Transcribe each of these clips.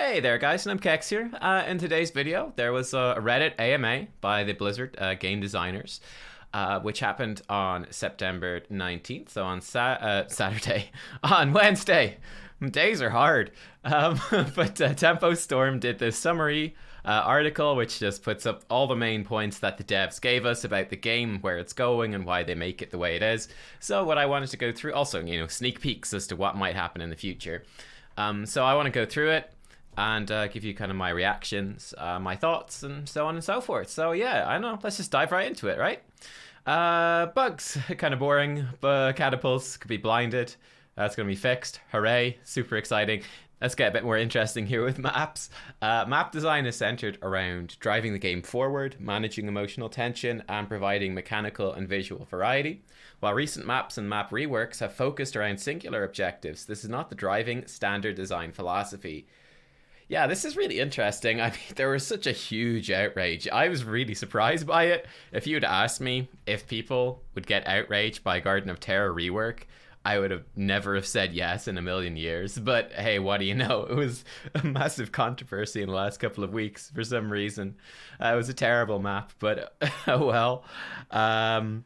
Hey there guys, Nubkeks here. In today's video, there was a Reddit AMA by the Blizzard game designers, which happened on September 19th, so on Saturday, on Wednesday. Days are hard. But Tempo Storm did this summary article, which just puts up all the main points that the devs gave us about the game, where it's going, and why they make it the way it is. So what I wanted to go through, also, sneak peeks as to what might happen in the future. So I want to go through it and give you kind of my reactions, my thoughts, and so on and so forth. So yeah, I don't know, let's just dive right into it, right? Bugs, kind of boring, but catapults could be blinded. That's going to be fixed. Hooray, super exciting. Let's get a bit more interesting here with maps. Map design is centered around driving the game forward, managing emotional tension, and providing mechanical and visual variety. While recent maps and map reworks have focused around singular objectives, this is not the driving standard design philosophy. Yeah, this is really interesting. I mean, there was such a huge outrage. I was really surprised by it. If you had asked me if people would get outraged by Garden of Terror rework, I would have never have said yes in a million years. But hey, what do you know? It was a massive controversy in the last couple of weeks for some reason. It was a terrible map, but oh well. I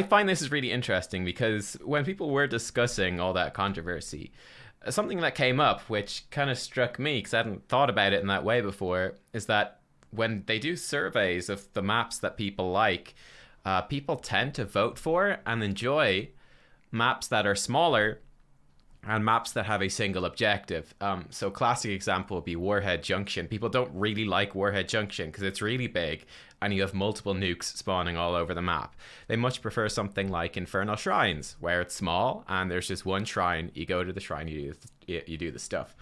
find this is really interesting because when people were discussing all that controversy, something that came up, which kind of struck me because I hadn't thought about it in that way before, is that when they do surveys of the maps that people like, people tend to vote for and enjoy maps that are smaller and maps that have a single objective. So classic example would be Warhead Junction. People don't really like Warhead Junction because it's really big and you have multiple nukes spawning all over the map. They much prefer something like Infernal Shrines, where it's small and there's just one shrine. You go to the shrine, you do the stuff.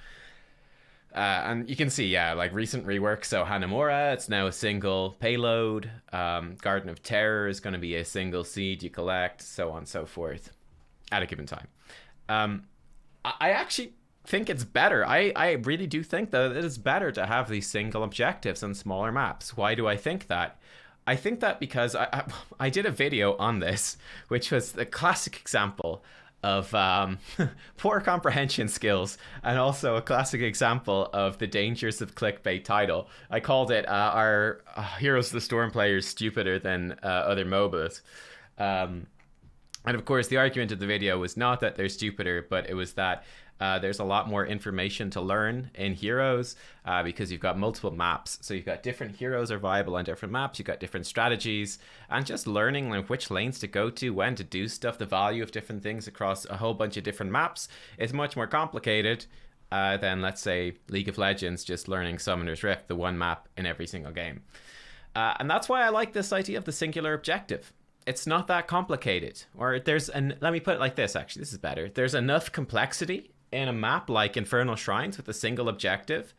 And you can see, yeah, like recent rework. So Hanamura, it's now a single payload. Garden of Terror is going to be a single seed you collect, so on and so forth, at a given time. I actually think it's better. I really do think that it is better to have these single objectives on smaller maps. Why do I think that? I think that because I did a video on this, which was the classic example of poor comprehension skills, and also a classic example of the dangers of clickbait title. I called it our Heroes of the Storm players stupider than other MOBAs. And of course, the argument of the video was not that they're stupider, but it was that there's a lot more information to learn in Heroes because you've got multiple maps. So you've got different heroes are viable on different maps. You've got different strategies, and just learning like which lanes to go to, when to do stuff, the value of different things across a whole bunch of different maps is much more complicated than, let's say, League of Legends just learning Summoner's Rift, the one map in every single game. And that's why I like this idea of the singular objective. It's not that complicated. Or let me put it like this, actually, this is better. There's enough complexity in a map like Infernal Shrines with a single objective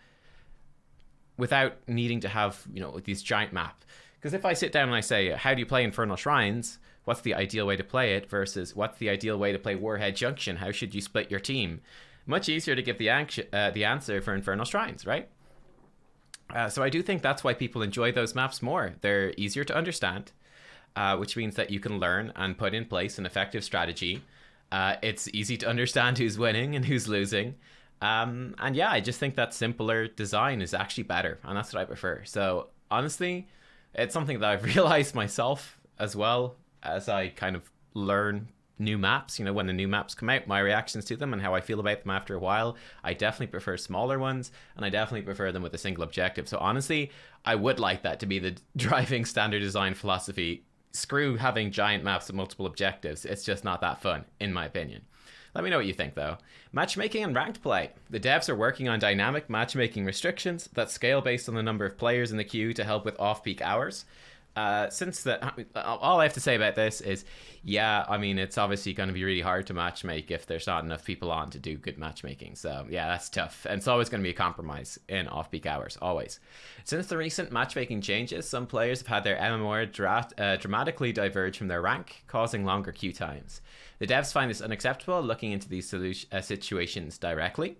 without needing to have, these giant map. Because if I sit down and I say, how do you play Infernal Shrines? What's the ideal way to play it versus what's the ideal way to play Warhead Junction? How should you split your team? Much easier to give the answer for Infernal Shrines, right? So I do think that's why people enjoy those maps more. They're easier to understand. Which means that you can learn and put in place an effective strategy. It's easy to understand who's winning and who's losing. And yeah, I just think that simpler design is actually better, and that's what I prefer. So honestly, it's something that I've realized myself as well as I kind of learn new maps. When the new maps come out, my reactions to them and how I feel about them after a while, I definitely prefer smaller ones, and I definitely prefer them with a single objective. So honestly, I would like that to be the driving standard design philosophy. Screw having giant maps with multiple objectives. It's just not that fun, in my opinion. Let me know what you think, though. Matchmaking and ranked play. The devs are working on dynamic matchmaking restrictions that scale based on the number of players in the queue to help with off-peak hours. All I have to say about this is, yeah, I mean, it's obviously going to be really hard to matchmake if there's not enough people on to do good matchmaking. So yeah, that's tough. And it's always going to be a compromise in off-peak hours, always. Since the recent matchmaking changes, some players have had their MMR dramatically diverge from their rank, causing longer queue times. The devs find this unacceptable, looking into these situations directly.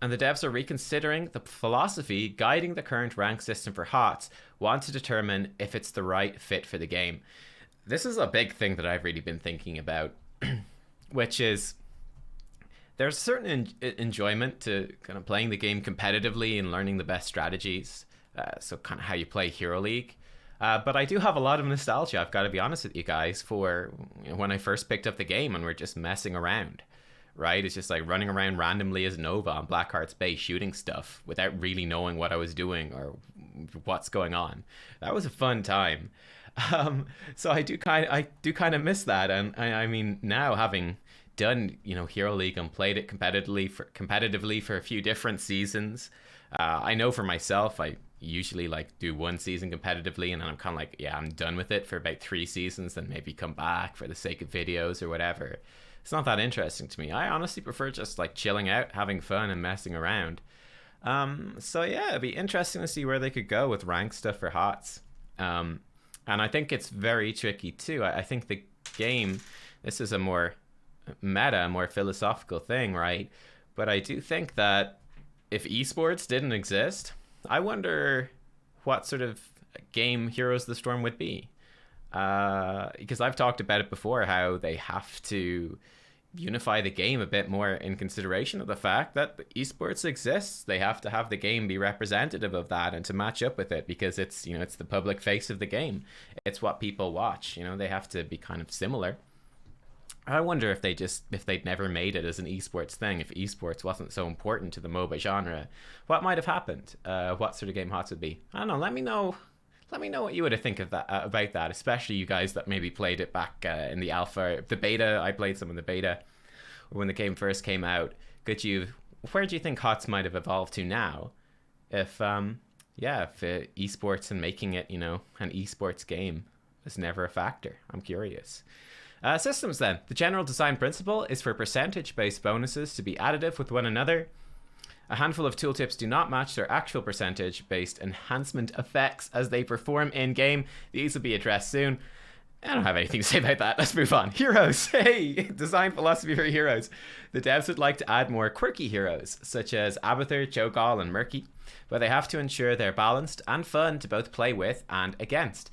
And the devs are reconsidering the philosophy guiding the current rank system for HOTS, want to determine if it's the right fit for the game. This is a big thing that I've really been thinking about, which is there's a certain enjoyment to kind of playing the game competitively and learning the best strategies. So kind of how you play Hero League. But I do have a lot of nostalgia, I've got to be honest with you guys, for when I first picked up the game and we're just messing around, right? It's just like running around randomly as Nova on Blackheart's base shooting stuff without really knowing what I was doing or what's going on. That was a fun time. So I do kind of miss that. And I mean, now having done Hero League and played it competitively for a few different seasons, I know for myself I usually like do one season competitively and then I'm kind of like, yeah, I'm done with it for about 3 seasons, then maybe come back for the sake of videos or whatever. It's not that interesting to me. I honestly prefer just like chilling out, having fun and messing around. So yeah, it'd be interesting to see where they could go with rank stuff for HOTS. And I think it's very tricky too. I think the game, this is a more meta, more philosophical thing, right? But I do think that if esports didn't exist, I wonder what sort of game Heroes of the Storm would be. Because I've talked about it before, how they have to unify the game a bit more in consideration of the fact that esports exists. They have to have the game be representative of that and to match up with it, because it's it's the public face of the game. It's what people watch. They have to be kind of similar. I wonder if they'd never made it as an esports thing, if esports wasn't so important to the MOBA genre, what might have happened? What sort of game HOTS would be? I don't know. Let me know what you would have think of that about that, especially you guys that maybe played it back in the alpha, the beta. I played some in the beta when the game first came out. Where do you think HOTS might have evolved to now, if esports and making it an esports game was never a factor? I'm curious. Systems then. The general design principle is for percentage-based bonuses to be additive with one another. A handful of tooltips do not match their actual percentage-based enhancement effects as they perform in-game. These will be addressed soon. I don't have anything to say about that. Let's move on. Heroes. Hey, design philosophy for heroes. The devs would like to add more quirky heroes, such as Abathur, Cho'Gall, and Murky, but they have to ensure they're balanced and fun to both play with and against.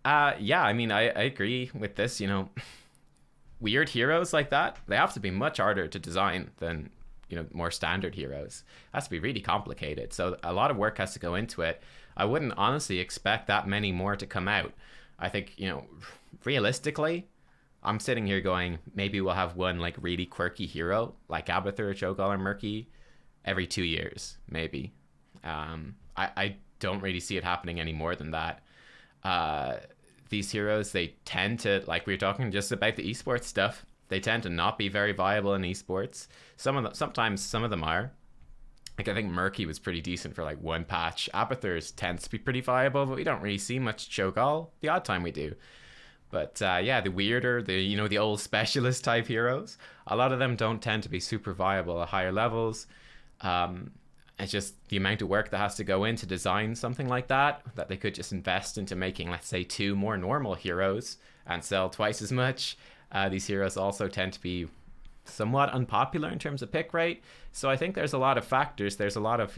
Yeah, I mean, I agree with this, weird heroes like that, they have to be much harder to design than more standard heroes. It has to be really complicated, so a lot of work has to go into it. I wouldn't honestly expect that many more to come out. I think realistically, I'm sitting here going, maybe we'll have one like really quirky hero like Abathur, Cho'Gall, or Murky every 2 years, maybe. I don't really see it happening any more than that. These heroes, they tend to, like we were talking just about the esports stuff, they tend to not be very viable in esports. Sometimes some of them are. Like I think Murky was pretty decent for like one patch. Abathur's tends to be pretty viable, but we don't really see much Cho'Gall. The odd time we do. But yeah, the weirder, the old specialist type heroes, a lot of them don't tend to be super viable at higher levels. It's just the amount of work that has to go in to design something like that they could just invest into making, let's say, 2 more normal heroes and sell twice as much. These heroes also tend to be somewhat unpopular in terms of pick rate. So I think there's a lot of factors. There's a lot of,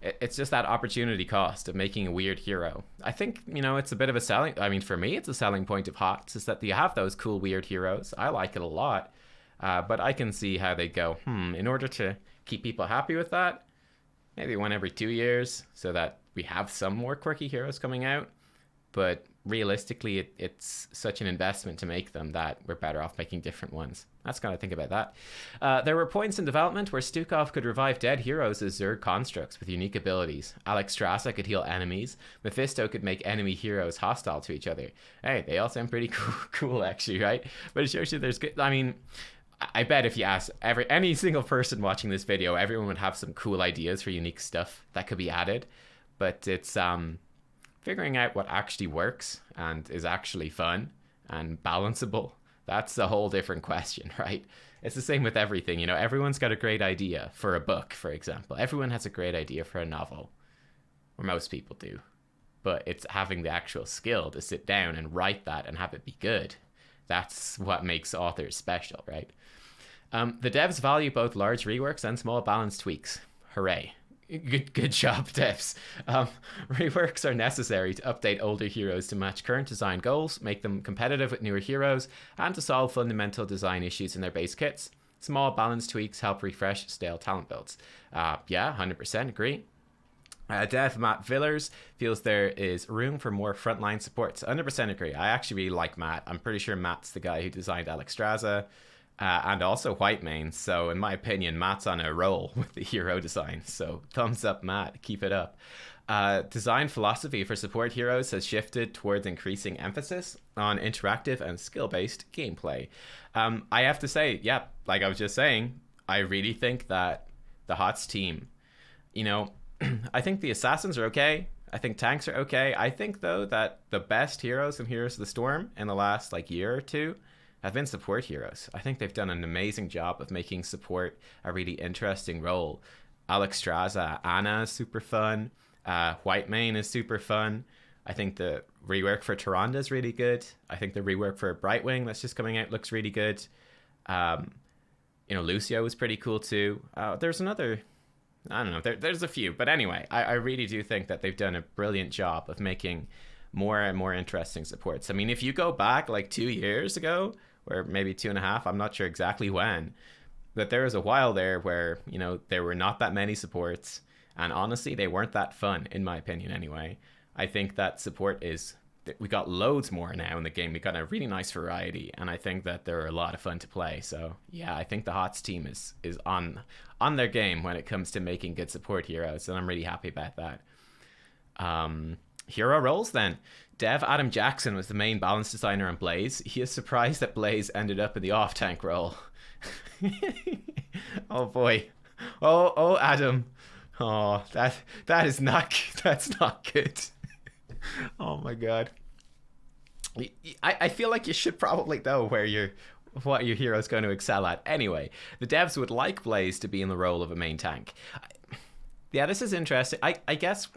it's just that opportunity cost of making a weird hero. I think, it's a bit of a for me, it's a selling point of HOTS, is that you have those cool, weird heroes. I like it a lot. But I can see how they go, in order to keep people happy with that, maybe one every 2 years, so that we have some more quirky heroes coming out. But realistically, it's such an investment to make them that we're better off making different ones. That's kind of think about that. There were points in development where Stukov could revive dead heroes as Zerg constructs with unique abilities. Alexstrasza could heal enemies. Mephisto could make enemy heroes hostile to each other. Hey, they all sound pretty cool actually, right? But it shows you there's good. I mean, I bet if you ask any single person watching this video, everyone would have some cool ideas for unique stuff that could be added. But it's figuring out what actually works and is actually fun and balanceable. That's a whole different question, right? It's the same with everything. Everyone's got a great idea for a book, for example. Everyone has a great idea for a novel, or most people do. But it's having the actual skill to sit down and write that and have it be good. That's what makes authors special, right? The devs value both large reworks and small balance tweaks. Hooray. Good job, devs. Reworks are necessary to update older heroes to match current design goals, make them competitive with newer heroes, and to solve fundamental design issues in their base kits. Small balance tweaks help refresh stale talent builds. Yeah, 100% agree. Dev Matt Villers feels there is room for more frontline supports. 100% agree. I actually really like Matt. I'm pretty sure Matt's the guy who designed Alexstrasza and also Whitemane. So in my opinion, Matt's on a roll with the hero design. So thumbs up, Matt. Keep it up. Design philosophy for support heroes has shifted towards increasing emphasis on interactive and skill-based gameplay. I have to say, yeah, like I was just saying, I really think that the HOTS team, you know, I think the assassins are okay. I think tanks are okay. I think, though, that the best heroes in Heroes of the Storm in the last like year or two have been support heroes. I think they've done an amazing job of making support a really interesting role. Alexstrasza, Ana is super fun. Whitemane is super fun. I think the rework for Tyrande is really good. I think the rework for Brightwing that's just coming out looks really good. Lucio is pretty cool too. There's another, I don't know, there's a few. But anyway, I really do think that they've done a brilliant job of making more and more interesting supports. I mean, if you go back like 2 years ago, or maybe 2.5, I'm not sure exactly when, but there was a while there where, there were not that many supports. And honestly, they weren't that fun, in my opinion anyway. I think that support we got loads more now in the game. We got a really nice variety, and I think that they're a lot of fun to play. So yeah, I think the HOTS team is on their game when it comes to making good support heroes, and I'm really happy about that. Hero roles then. Dev Adam Jackson was the main balance designer on Blaze. He is surprised that Blaze ended up in the off-tank role. Oh boy. Oh Adam. Oh, that's not good. Oh my god. I feel like you should probably know what your hero's going to excel at. Anyway, the devs would like Blaze to be in the role of a main tank. Yeah, this is interesting. I guess,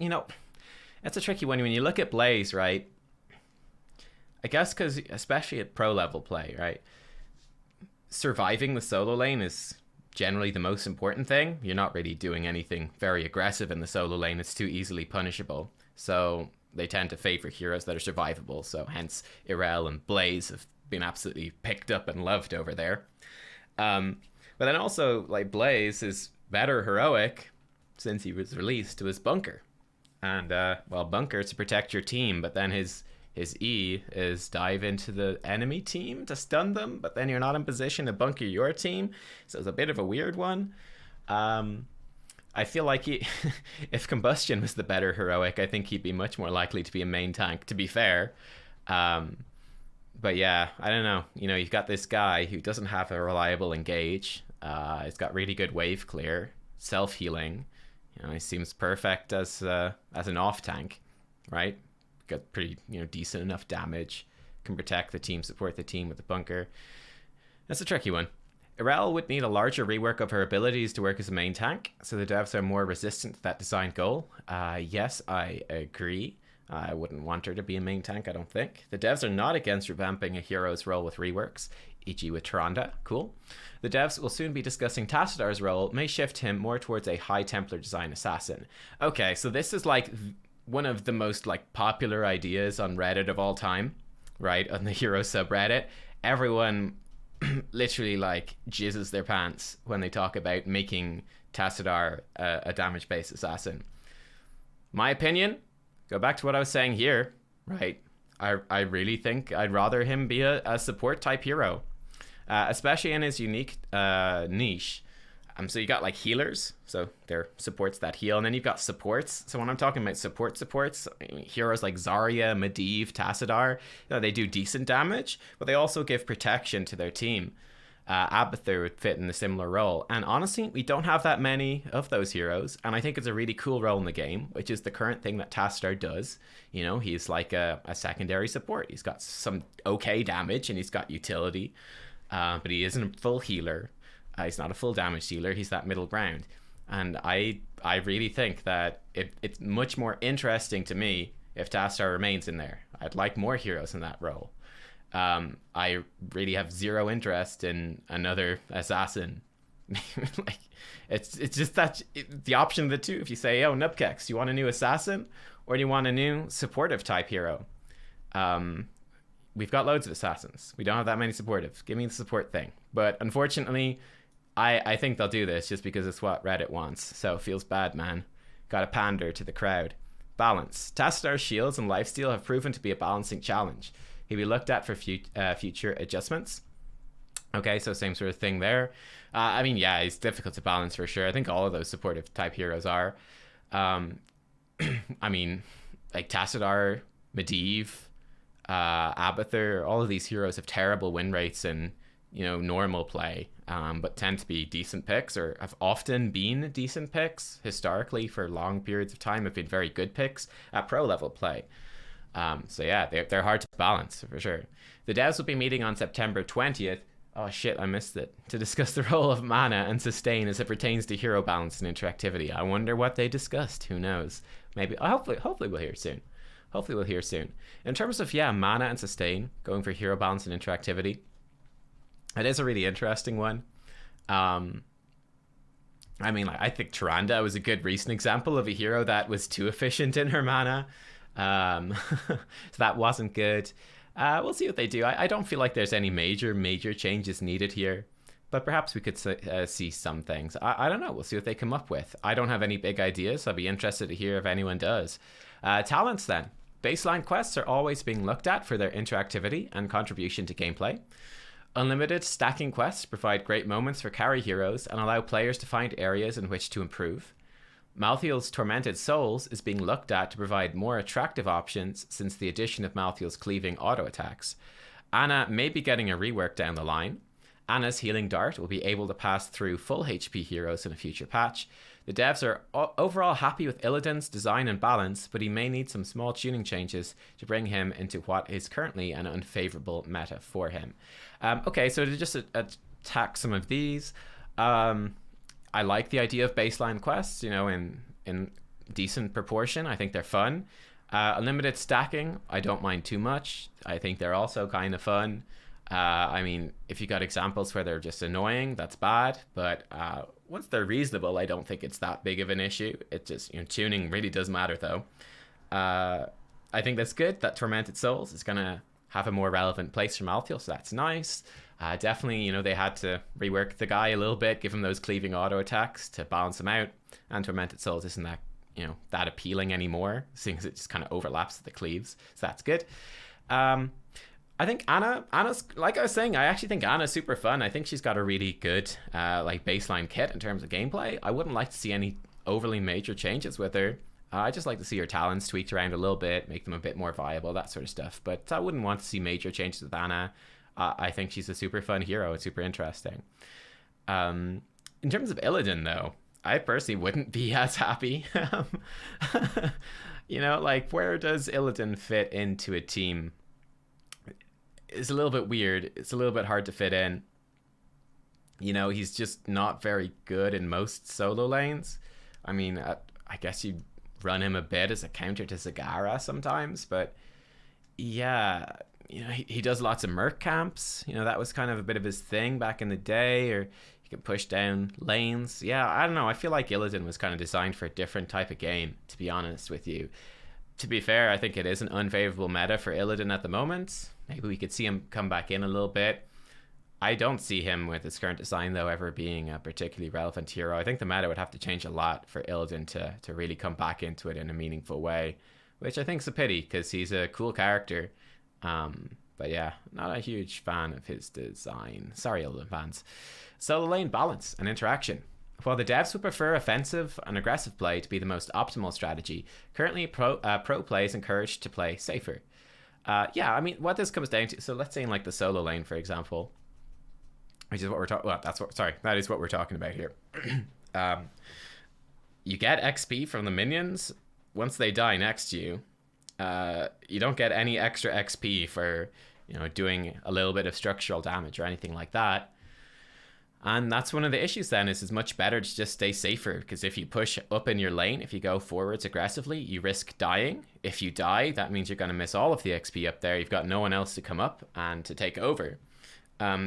it's a tricky one when you look at Blaze, right? I guess because, especially at pro level play, right? Surviving the solo lane is generally the most important thing. You're not really doing anything very aggressive in the solo lane. It's too easily punishable. So they tend to favor heroes that are survivable. So hence Irel and Blaze have been absolutely picked up and loved over there. But then also, like, Blaze is better heroic since he was released to his bunker. And, bunker to protect your team, but then his E is dive into the enemy team to stun them, but then you're not in position to bunker your team. So it's a bit of a weird one. I feel like if Combustion was the better heroic, I think he'd be much more likely to be a main tank, to be fair. But yeah, I don't know. You've got this guy who doesn't have a reliable engage. He's got really good wave clear, self-healing. He seems perfect as an off tank, right? Got pretty decent enough damage, can protect the team, support the team with the bunker. That's a tricky one. Irel would need a larger rework of her abilities to work as a main tank, so the devs are more resistant to that design goal. Yes, I agree. I wouldn't want her to be a main tank, I don't think. The devs are not against revamping a hero's role with reworks, e.g. with Tyrande. Cool. The devs will soon be discussing Tassadar's role, may shift him more towards a high Templar design assassin. Okay, so this is like one of the most like popular ideas on Reddit of all time, right? On the hero subreddit. Everyone literally like jizzes their pants when they talk about making Tassadar a damage-based assassin. My opinion, go back to what I was saying here, right? I really think I'd rather him be a support type hero, especially in his unique niche. So you got like healers, so they're supports that heal, and then you've got supports. So when I'm talking about supports, heroes like Zarya, Medivh, Tassadar, they do decent damage, but they also give protection to their team. Abathur would fit in a similar role, and honestly, we don't have that many of those heroes, and I think it's a really cool role in the game, which is the current thing that Tassadar does. He's like a secondary support. He's got some okay damage, and he's got utility, but he isn't a full healer. He's not a full damage dealer. He's that middle ground. And I really think that it's much more interesting to me if Tassadar remains in there. I'd like more heroes in that role. I really have zero interest in another assassin. Like, it's just that the option of the two. If you say, oh, Nubkeks, you want a new assassin or do you want a new supportive type hero? We've got loads of assassins. We don't have that many supportive. Give me the support thing. But unfortunately, I think they'll do this just because it's what Reddit wants. So it feels bad, man. Gotta pander to the crowd. Balance. Tassadar's shields and lifesteal have proven to be a balancing challenge. He'll be looked at for future adjustments. Okay, so same sort of thing there. I mean, yeah, he's difficult to balance for sure. I think all of those supportive type heroes are. I mean, like Tassadar, Medivh, Abathur, all of these heroes have terrible win rates in, normal play, but tend to be decent picks, or have often been decent picks historically for long periods of time, have been very good picks at pro level play. So yeah, they're hard to balance for sure. The devs will be meeting on September 20th. Oh shit, I missed it. To discuss the role of mana and sustain as it pertains to hero balance and interactivity. I wonder what they discussed. Who knows? Maybe. Hopefully we'll hear soon. Hopefully we'll hear soon. In terms of, mana and sustain, going for hero balance and interactivity, it is a really interesting one. I mean, I think Tyrande was a good recent example of a hero that was too efficient in her mana. So that wasn't good. We'll see what they do. I don't feel like there's any major changes needed here, but perhaps we could see some things. I don't know. We'll see what they come up with. I don't have any big ideas. I'll be interested to hear if anyone does. Talents then. Baseline quests are always being looked at for their interactivity and contribution to gameplay. Unlimited stacking quests provide great moments for carry heroes and allow players to find areas in which to improve. Malthael's Tormented Souls is being looked at to provide more attractive options since the addition of Malthael's cleaving auto attacks. Ana may be getting a rework down the line. Ana's Healing Dart will be able to pass through full HP heroes in a future patch. The devs are overall happy with Illidan's design and balance, but he may need some small tuning changes to bring him into what is currently an unfavorable meta for him. Okay, so to just attack some of these, I like the idea of baseline quests, in decent proportion. I think they're fun. Unlimited stacking, I don't mind too much. I think they're also kind of fun. I mean, if you got examples where they're just annoying, that's bad. But once they're reasonable, I don't think it's that big of an issue. It just, tuning really does matter, though. I think that's good that Tormented Souls is going to have a more relevant place for Malthael, so that's nice. Definitely, they had to rework the guy a little bit, give him those cleaving auto attacks to balance him out. And Tormented Souls isn't that, that appealing anymore, seeing as it just kind of overlaps with the cleaves. So that's good. I think Ana's, like I was saying, I actually think Ana's super fun. I think she's got a really good, baseline kit in terms of gameplay. I wouldn't like to see any overly major changes with her. I just like to see her talents tweaked around a little bit, make them a bit more viable, that sort of stuff. But I wouldn't want to see major changes with Ana. I think she's a super fun hero. It's super interesting. In terms of Illidan, though, I personally wouldn't be as happy. Where does Illidan fit into a team? It's a little bit weird. It's a little bit hard to fit in. He's just not very good in most solo lanes. I mean, I guess you run him a bit as a counter to Zagara sometimes, but yeah, he does lots of merc camps. That was kind of a bit of his thing back in the day, or he could push down lanes. Yeah, I don't know. I feel like Illidan was kind of designed for a different type of game, to be honest with you. To be fair, I think it is an unfavorable meta for Illidan at the moment. Maybe we could see him come back in a little bit. I don't see him with his current design, though, ever being a particularly relevant hero. I think the meta would have to change a lot for Illidan to really come back into it in a meaningful way, which I think is a pity because he's a cool character. But yeah, not a huge fan of his design. Sorry, Illidan fans. Solo lane balance and interaction. While the devs would prefer offensive and aggressive play to be the most optimal strategy, currently pro play is encouraged to play safer. Yeah, I mean, what this comes down to, so let's say in the solo lane, for example, which is what we're talking. Well, that is what we're talking about here. You get XP from the minions once they die next to you. You don't get any extra XP for doing a little bit of structural damage or anything like that. And that's one of the issues then, is it's much better to just stay safer, because if you push up in your lane, if you go forwards aggressively, you risk dying. If you die, that means you're going to miss all of the XP up there. You've got no one else to come up and to take over.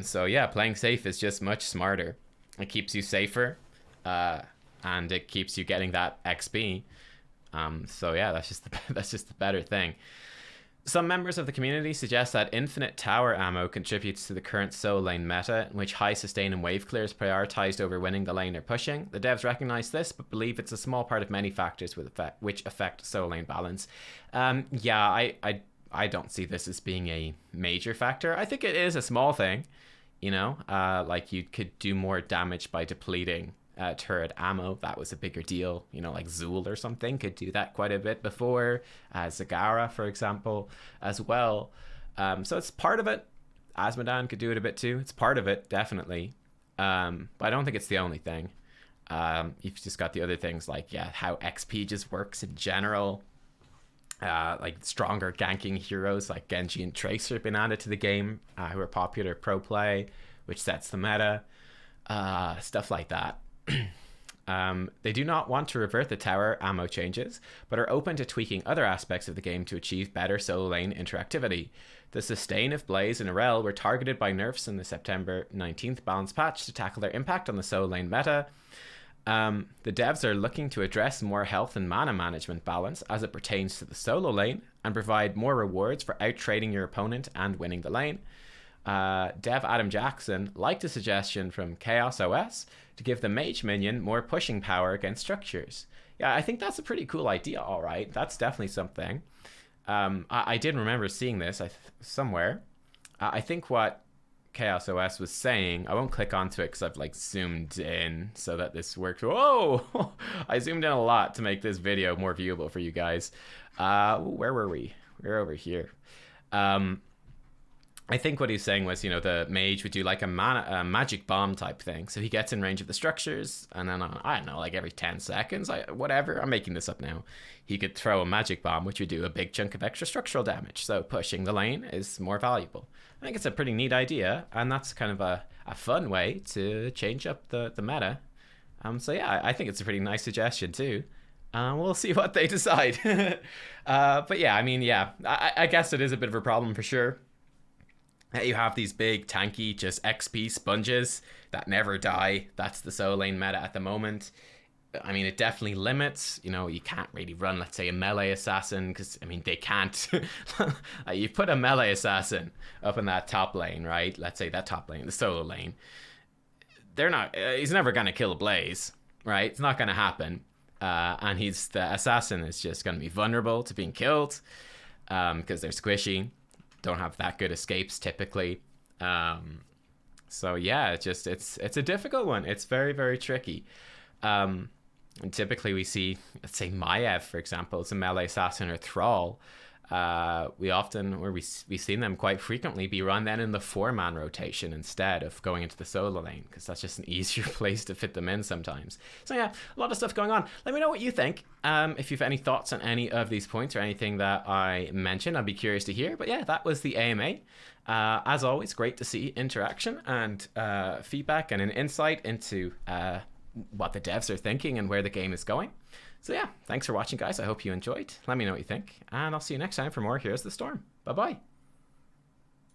So yeah, playing safe is just much smarter. It keeps you safer, and it keeps you getting that XP. So yeah, that's just the better thing. Some members of the community suggest that infinite tower ammo contributes to the current solo lane meta, in which high sustain and wave clear is prioritized over winning the lane or pushing. The devs recognize this, but believe it's a small part of many factors which affect solo lane balance. Yeah, I don't see this as being a major factor. I think it is a small thing, you know, like you could do more damage by depleting turret ammo. That was a bigger deal, you know, like Zool or something could do that quite a bit before, Zagara for example as well. So it's part of it. Asmodan could do it a bit too. It's part of it, definitely, but I don't think it's the only thing. You've just got the other things like, yeah, how XP just works in general, like stronger ganking heroes like Genji and Tracer have been added to the game, who are popular pro play, which sets the meta, stuff like that. They do not want to revert the tower ammo changes, but are open to tweaking other aspects of the game to achieve better solo lane interactivity. The sustain of Blaze and Arel were targeted by nerfs in the September 19th balance patch to tackle their impact on the solo lane meta. The devs are looking to address more health and mana management balance as it pertains to the solo lane, and provide more rewards for out-trading your opponent and winning the lane. Dev Adam Jackson liked a suggestion from Chaos OS to give the mage minion more pushing power against structures. Yeah, I think that's a pretty cool idea, all right. That's definitely something. I did remember seeing this somewhere. I think what Chaos OS was saying, I won't click onto it because I've like zoomed in so that this works. Whoa! I zoomed in a lot to make this video more viewable for you guys. Where were we? We're over here. I think what he's saying was, you know, the mage would do like a magic bomb type thing. So he gets in range of the structures, and then, I don't know, like every 10 seconds, whatever, I'm making this up now, he could throw a magic bomb, which would do a big chunk of extra structural damage. So pushing the lane is more valuable. I think it's a pretty neat idea, and that's kind of a fun way to change up the meta. So yeah, I think it's a pretty nice suggestion too. We'll see what they decide. But yeah, I mean, yeah, I guess it is a bit of a problem for sure. You have these big tanky just XP sponges that never die. That's the solo lane meta at the moment. I mean, it definitely limits, you know, you can't really run, let's say, a melee assassin, because, I mean, they can't. You put a melee assassin up in that top lane, right? Let's say that top lane, the solo lane. They're not, he's never going to kill a Blaze, right? It's not going to happen. And the assassin is just going to be vulnerable to being killed, because they're squishy. Don't have that good escapes typically. So yeah, it's a difficult one. It's very, very tricky. And typically we see, let's say Maiev, for example, it's a melee assassin or thrall. We've seen them quite frequently be run then in the 4-man rotation instead of going into the solo lane, because that's just an easier place to fit them in sometimes. So yeah, a lot of stuff going on. Let me know what you think. If you have any thoughts on any of these points or anything that I mentioned, I'd be curious to hear. But yeah, that was the AMA. As always, great to see interaction and feedback and an insight into what the devs are thinking and where the game is going. So yeah, thanks for watching, guys. I hope you enjoyed. Let me know what you think, and I'll see you next time for more Here's the Storm. Bye-bye.